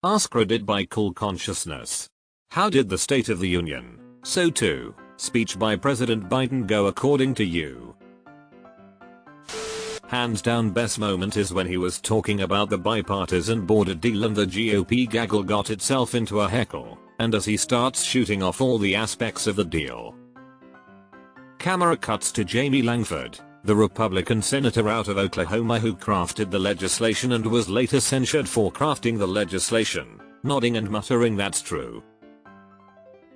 AskReddit by Cool Consciousness. How did the State of the Union, so too, speech by President Biden go according to you? Hands down best moment is when he was talking about the bipartisan border deal and the GOP gaggle got itself into a heckle, and as he starts shooting off all the aspects of the deal. Camera cuts to Jamie Langford, the Republican senator out of Oklahoma who crafted the legislation and was later censured for crafting the legislation, nodding and muttering that's true.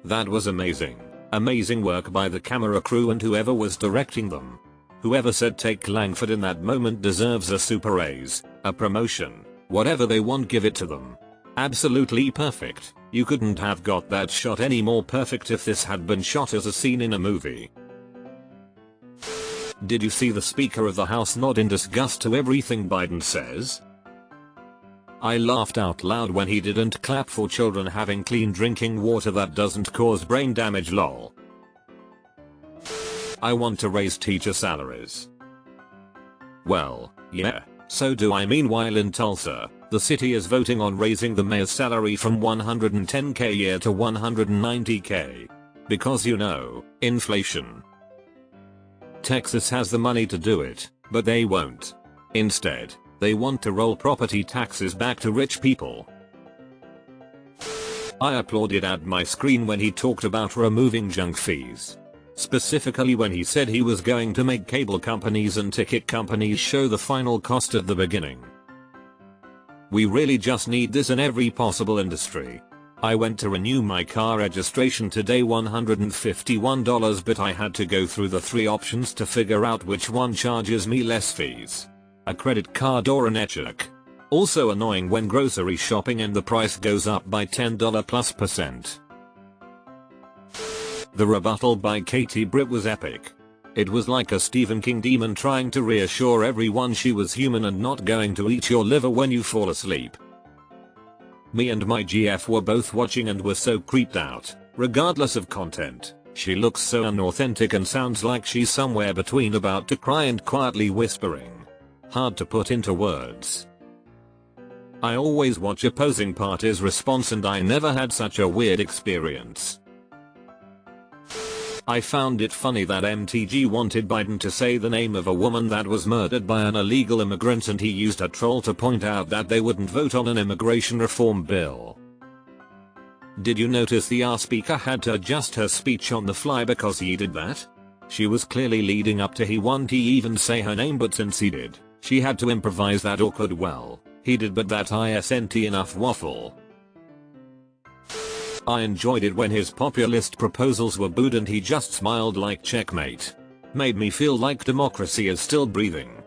That was amazing. Amazing work by the camera crew and whoever was directing them. Whoever said take Langford in that moment deserves a super raise, a promotion, whatever they want, give it to them. Absolutely perfect. You couldn't have got that shot any more perfect if this had been shot as a scene in a movie. Did you see the Speaker of the House nod in disgust to everything Biden says? I laughed out loud when he didn't clap for children having clean drinking water that doesn't cause brain damage lol. I want to raise teacher salaries. Well, yeah, so do I. Meanwhile in Tulsa, the city is voting on raising the mayor's salary from $110K a year to $190K. Because you know, inflation. Texas has the money to do it, but they won't. Instead, they want to roll property taxes back to rich people. I applauded at my screen when he talked about removing junk fees. Specifically when he said he was going to make cable companies and ticket companies show the final cost at the beginning. We really just need this in every possible industry. I went to renew my car registration today, $151, but I had to go through the 3 options to figure out which one charges me less fees. A credit card or an e-check. Also annoying when grocery shopping and the price goes up by $10+%. The rebuttal by Katie Britt was epic. It was like a Stephen King demon trying to reassure everyone she was human and not going to eat your liver when you fall asleep. Me and my GF were both watching and were so creeped out. Regardless of content, she looks so unauthentic and sounds like she's somewhere between about to cry and quietly whispering. Hard to put into words. I always watch opposing parties' response and I never had such a weird experience. I found it funny that MTG wanted Biden to say the name of a woman that was murdered by an illegal immigrant and he used a troll to point out that they wouldn't vote on an immigration reform bill. Did you notice the speaker had to adjust her speech on the fly because he did that? She was clearly leading up to he won't even say her name, but since he did, she had to improvise that awkward well, he did but that isn't enough waffle. I enjoyed it when his populist proposals were booed and he just smiled like checkmate. Made me feel like democracy is still breathing.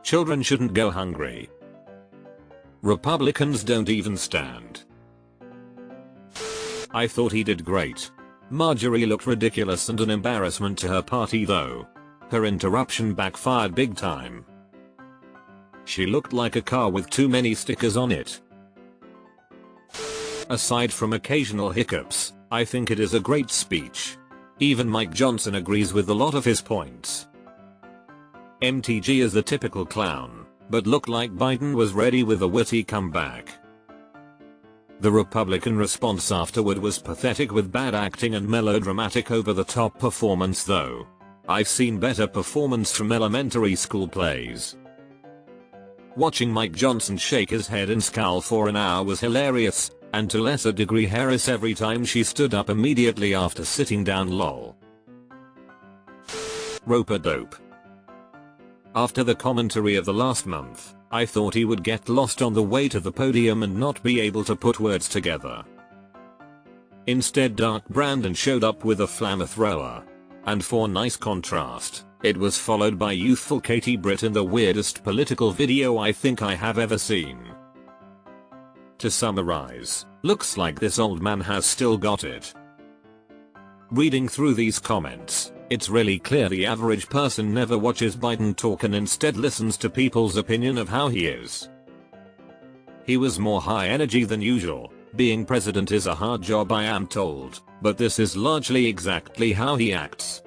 Children shouldn't go hungry. Republicans don't even stand. I thought he did great. Marjorie looked ridiculous and an embarrassment to her party though. Her interruption backfired big time. She looked like a car with too many stickers on it. Aside from occasional hiccups, I think it is a great speech. Even Mike Johnson agrees with a lot of his points. MTG is the typical clown, but looked like Biden was ready with a witty comeback. The Republican response afterward was pathetic with bad acting and melodramatic over-the-top performance though. I've seen better performance from elementary school plays. Watching Mike Johnson shake his head and scowl for an hour was hilarious. And to lesser degree Harris every time she stood up immediately after sitting down lol. Rope-a-dope. After the commentary of the last month, I thought he would get lost on the way to the podium and not be able to put words together. Instead Dark Brandon showed up with a flamethrower. And for nice contrast, it was followed by youthful Katie Britt in the weirdest political video I think I have ever seen. To summarize, looks like this old man has still got it. Reading through these comments, it's really clear the average person never watches Biden talk and instead listens to people's opinion of how he is. He was more high energy than usual. Being president is a hard job I am told, but this is largely exactly how he acts.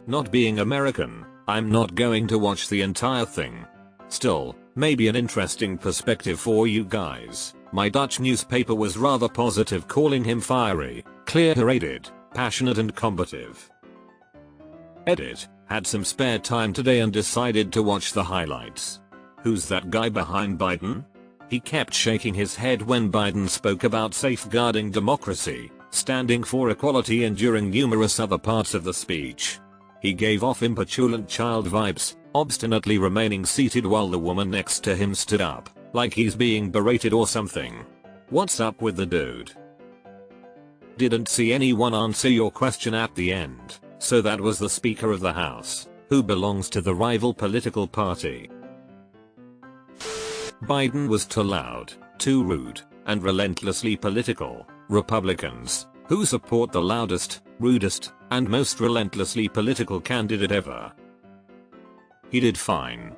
Not being American, I'm not going to watch the entire thing. Still, Maybe an interesting perspective for you guys. My Dutch newspaper was rather positive, calling him fiery, clear-headed, passionate and combative. Edit. Had some spare time today and decided to watch the highlights. Who's that guy behind Biden? He kept shaking his head when Biden spoke about safeguarding democracy, standing for equality, and during numerous other parts of the speech. He gave off opulent child vibes, obstinately remaining seated while the woman next to him stood up, like he's being berated or something. What's up with the dude? Didn't see anyone answer your question at the end, so that was the Speaker of the House, who belongs to the rival political party. Biden was too loud, too rude, and relentlessly political. Republicans, who support the loudest, rudest, and most relentlessly political candidate ever. He did fine.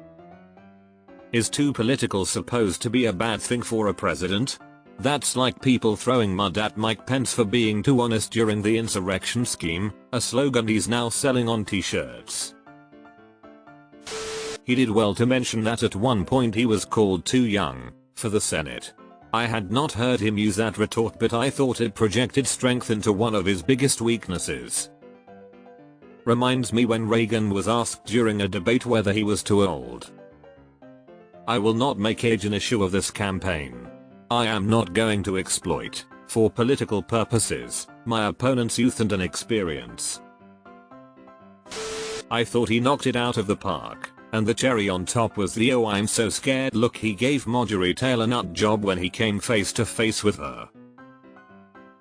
Is too political supposed to be a bad thing for a president? That's like people throwing mud at Mike Pence for being too honest during the insurrection scheme, a slogan he's now selling on t-shirts. He did well to mention that at one point he was called too young for the Senate. I had not heard him use that retort, but I thought it projected strength into one of his biggest weaknesses. Reminds me when Reagan was asked during a debate whether he was too old. I will not make age an issue of this campaign. I am not going to exploit, for political purposes, my opponent's youth and inexperience. I thought he knocked it out of the park, and the cherry on top was the "oh I'm so scared" look he gave Marjorie Taylor nut job when he came face to face with her.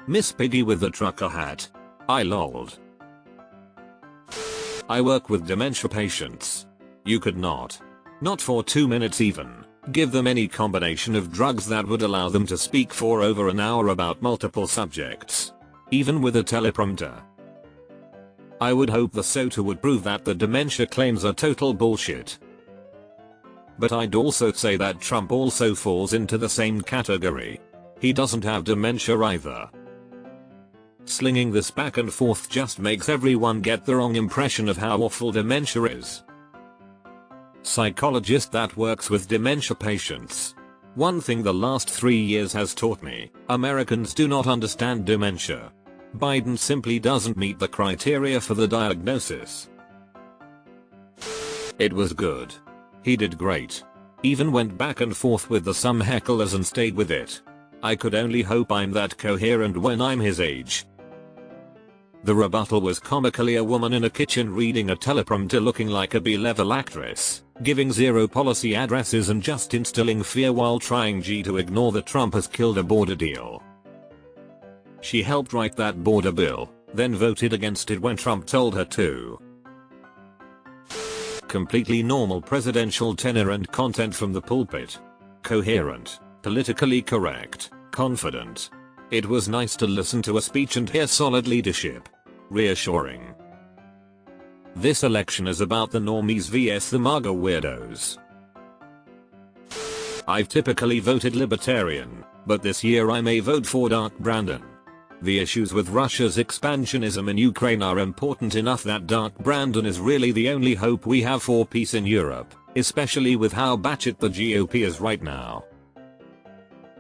Miss Piggy with the trucker hat. I lolled. I work with dementia patients. You could not for 2 minutes even, give them any combination of drugs that would allow them to speak for over an hour about multiple subjects. Even with a teleprompter. I would hope the SOTA would prove that the dementia claims are total bullshit. But I'd also say that Trump also falls into the same category. He doesn't have dementia either. Slinging this back and forth just makes everyone get the wrong impression of how awful dementia is. Psychologist that works with dementia patients. One thing the last 3 years has taught me, Americans do not understand dementia. Biden simply doesn't meet the criteria for the diagnosis. It was good. He did great. Even went back and forth with the some hecklers and stayed with it. I could only hope I'm that coherent when I'm his age. The rebuttal was comically a woman in a kitchen reading a teleprompter looking like a B-level actress, giving zero policy addresses and just instilling fear while trying to ignore that Trump has killed a border deal. She helped write that border bill, then voted against it when Trump told her to. Completely normal presidential tenor and content from the pulpit. Coherent, politically correct, confident. It was nice to listen to a speech and hear solid leadership. Reassuring. This election is about the normies vs the MAGA weirdos. I've typically voted libertarian, but this year I may vote for Dark Brandon. The issues with Russia's expansionism in Ukraine are important enough that Dark Brandon is really the only hope we have for peace in Europe, especially with how batshit the GOP is right now.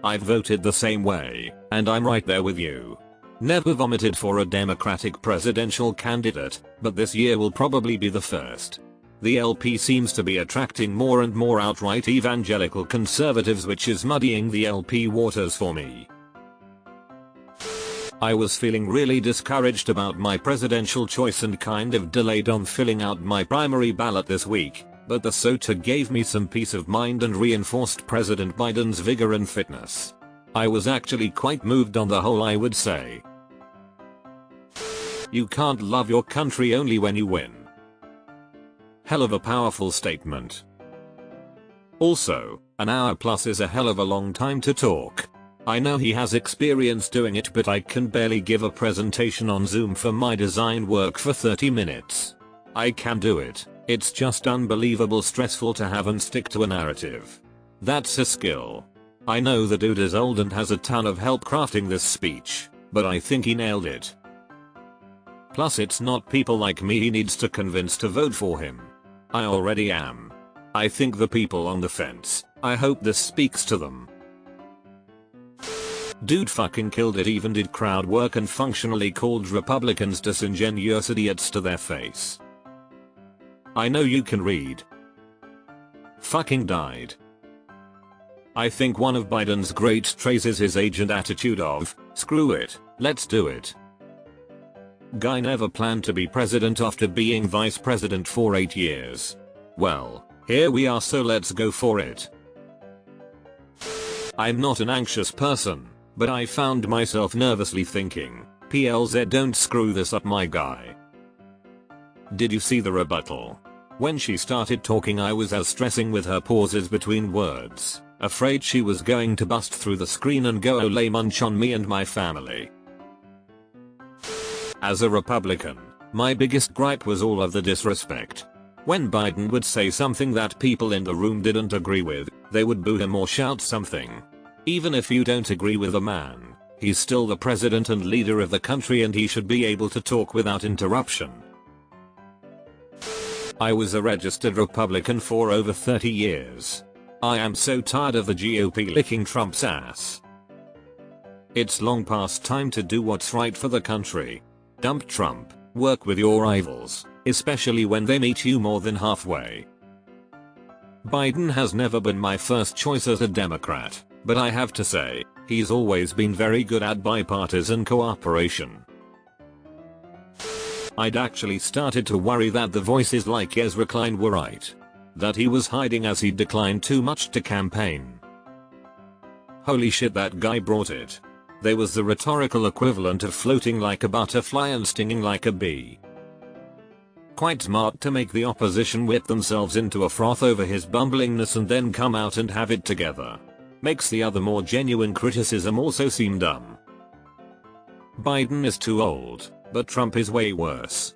I've voted the same way, and I'm right there with you. Never vomited for a Democratic presidential candidate, but this year will probably be the first. The LP seems to be attracting more and more outright evangelical conservatives, which is muddying the LP waters for me. I was feeling really discouraged about my presidential choice and kind of delayed on filling out my primary ballot this week, but the SOTA gave me some peace of mind and reinforced President Biden's vigor and fitness. I was actually quite moved on the whole, I would say. You can't love your country only when you win. Hell of a powerful statement. Also, an hour plus is a hell of a long time to talk. I know he has experience doing it, but I can barely give a presentation on Zoom for my design work for 30 minutes. I can do it, it's just unbelievable stressful to have and stick to a narrative. That's a skill. I know the dude is old and has a ton of help crafting this speech, but I think he nailed it. Plus it's not people like me he needs to convince to vote for him. I already am. I think the people on the fence, I hope this speaks to them. Dude fucking killed it, even did crowd work and functionally called Republicans disingenuous idiots to their face. I know you can read. Fucking died. I think one of Biden's great traits is his agent attitude of, screw it, let's do it. Guy never planned to be president after being vice president for 8 years. Well, here we are, so let's go for it. I'm not an anxious person, but I found myself nervously thinking, PLZ, don't screw this up, my guy. Did you see the rebuttal? When she started talking, I was as stressing with her pauses between words, afraid she was going to bust through the screen and go ole munch on me and my family. As a Republican, my biggest gripe was all of the disrespect. When Biden would say something that people in the room didn't agree with, they would boo him or shout something. Even if you don't agree with the man, he's still the president and leader of the country, and he should be able to talk without interruption. I was a registered Republican for over 30 years. I am so tired of the GOP licking Trump's ass. It's long past time to do what's right for the country. Dump Trump, work with your rivals, especially when they meet you more than halfway. Biden has never been my first choice as a Democrat, but I have to say, he's always been very good at bipartisan cooperation. I'd actually started to worry that the voices like Ezra Klein were right. That he was hiding as he declined too much to campaign. Holy shit, that guy brought it. There was the rhetorical equivalent of floating like a butterfly and stinging like a bee. Quite smart to make the opposition whip themselves into a froth over his bumblingness and then come out and have it together. Makes the other more genuine criticism also seem dumb. Biden is too old, but Trump is way worse.